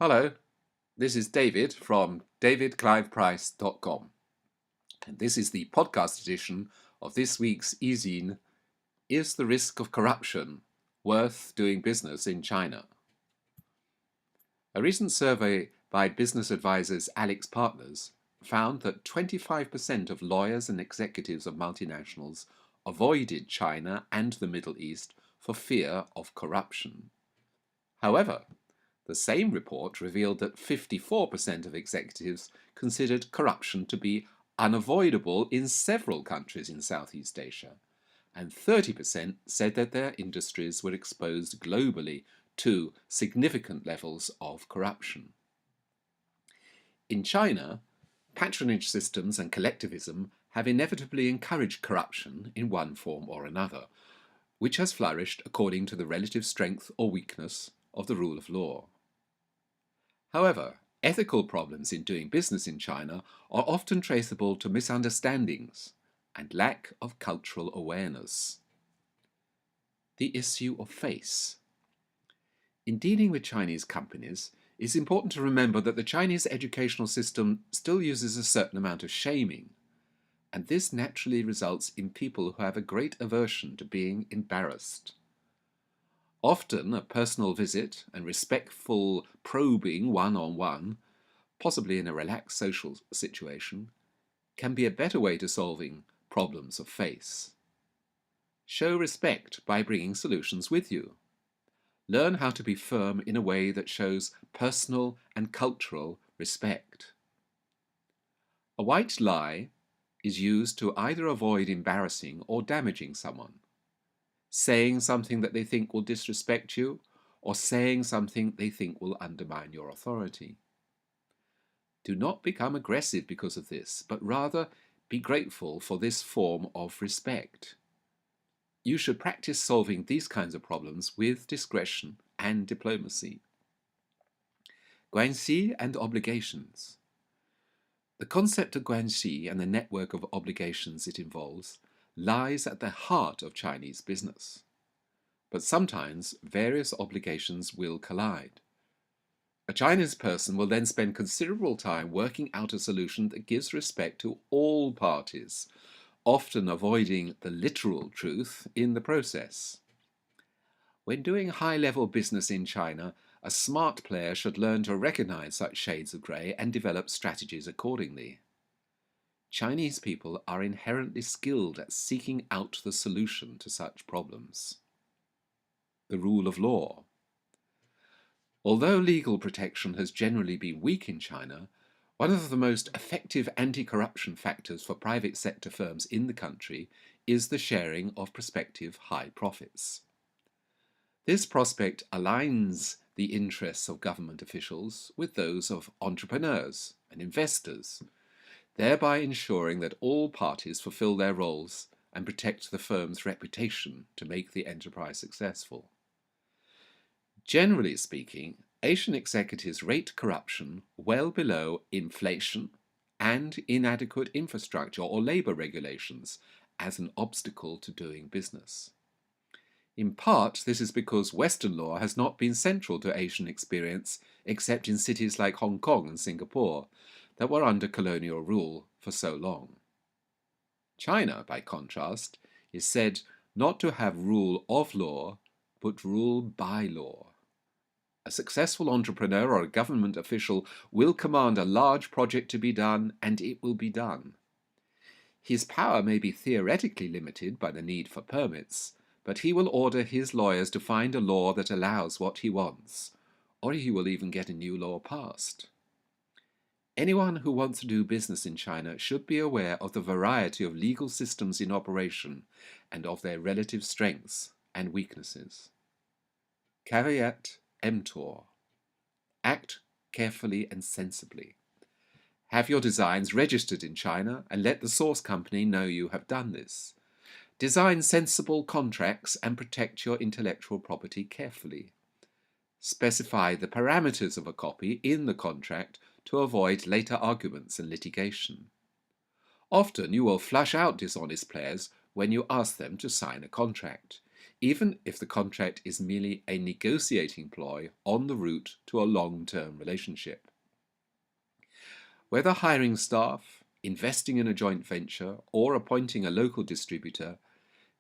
Hello, this is David from davidcliveprice.com, and this is the podcast edition of this week's e-zine, Is the Risk of Corruption Worth Doing Business in China? A recent survey by business advisors Alex Partners found that 25% of lawyers and executives of multinationals avoided China and the Middle East for fear of corruption. However, the same report revealed that 54% of executives considered corruption to be unavoidable in several countries in Southeast Asia, and 30% said that their industries were exposed globally to significant levels of corruption. In China, patronage systems and collectivism have inevitably encouraged corruption in one form or another, which has flourished according to the relative strength or weakness of the rule of law. However, ethical problems in doing business in China are often traceable to misunderstandings and lack of cultural awareness. The issue of face. In dealing with Chinese companies, it is important to remember that the Chinese educational system still uses a certain amount of shaming, and this naturally results in people who have a great aversion to being embarrassed. Often a personal visit and respectful probing one-on-one, possibly in a relaxed social situation, can be a better way to solving problems of face. Show respect by bringing solutions with you. Learn how to be firm in a way that shows personal and cultural respect. A white lie is used to either avoid embarrassing or damaging someone. Saying something that they think will disrespect you, or saying something they think will undermine your authority. Do not become aggressive because of this, but rather be grateful for this form of respect. You should practice solving these kinds of problems with discretion and diplomacy. Guanxi and obligations. The concept of guanxi and the network of obligations it involves lies at the heart of Chinese business. But sometimes various obligations will collide. A Chinese person will then spend considerable time working out a solution that gives respect to all parties, often avoiding the literal truth in the process. When doing high-level business in China, a smart player should learn to recognize such shades of grey and develop strategies accordingly. Chinese people are inherently skilled at seeking out the solution to such problems. The rule of law. Although legal protection has generally been weak in China, one of the most effective anti-corruption factors for private sector firms in the country is the sharing of prospective high profits. This prospect aligns the interests of government officials with those of entrepreneurs and investors, thereby ensuring that all parties fulfill their roles and protect the firm's reputation to make the enterprise successful. Generally speaking, Asian executives rate corruption well below inflation and inadequate infrastructure or labour regulations as an obstacle to doing business. In part, this is because Western law has not been central to Asian experience except in cities like Hong Kong and Singapore that were under colonial rule for so long. China, by contrast, is said not to have rule of law, but rule by law. A successful entrepreneur or a government official will command a large project to be done, and it will be done. His power may be theoretically limited by the need for permits, but he will order his lawyers to find a law that allows what he wants, or he will even get a new law passed. Anyone who wants to do business in China should be aware of the variety of legal systems in operation and of their relative strengths and weaknesses. Caveat emptor. Act carefully and sensibly. Have your designs registered in China and let the source company know you have done this. Design sensible contracts and protect your intellectual property carefully. Specify the parameters of a copy in the contract to avoid later arguments and litigation. Often you will flush out dishonest players when you ask them to sign a contract. even if the contract is merely a negotiating ploy on the route to a long-term relationship. Whether hiring staff, investing in a joint venture, or appointing a local distributor,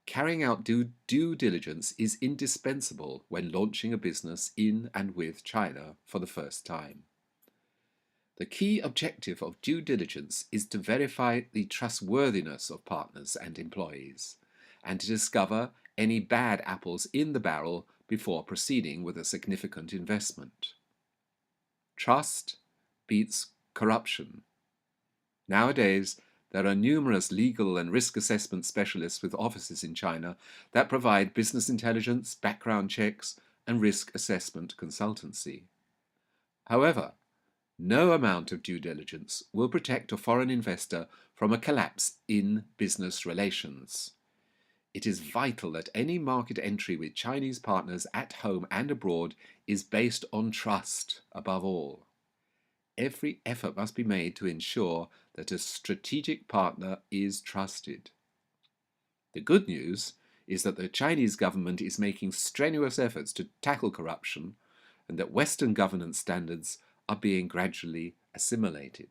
carrying out due diligence is indispensable when launching a business in and with China for the first time. The key objective of due diligence is to verify the trustworthiness of partners and employees, and to discover any bad apples in the barrel before proceeding with a significant investment. Trust beats corruption. Nowadays, there are numerous legal and risk assessment specialists with offices in China that provide business intelligence, background checks, and risk assessment consultancy. However, no amount of due diligence will protect a foreign investor from a collapse in business relations. It is vital that any market entry with Chinese partners at home and abroad is based on trust above all. Every effort must be made to ensure that a strategic partner is trusted. The good news is that the Chinese government is making strenuous efforts to tackle corruption and that Western governance standards are being gradually assimilated.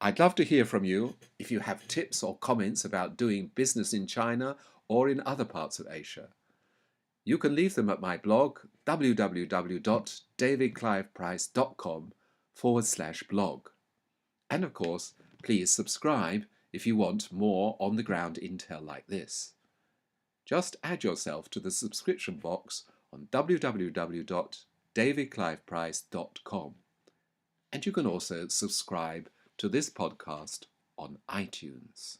I'd love to hear from you if you have tips or comments about doing business in China or in other parts of Asia. You can leave them at my blog www.davidcliveprice.com/blog. And of course, please subscribe if you want more on-the-ground intel like this. Just add yourself to the subscription box on www.davidcliveprice.com. And you can also subscribe to this podcast on iTunes.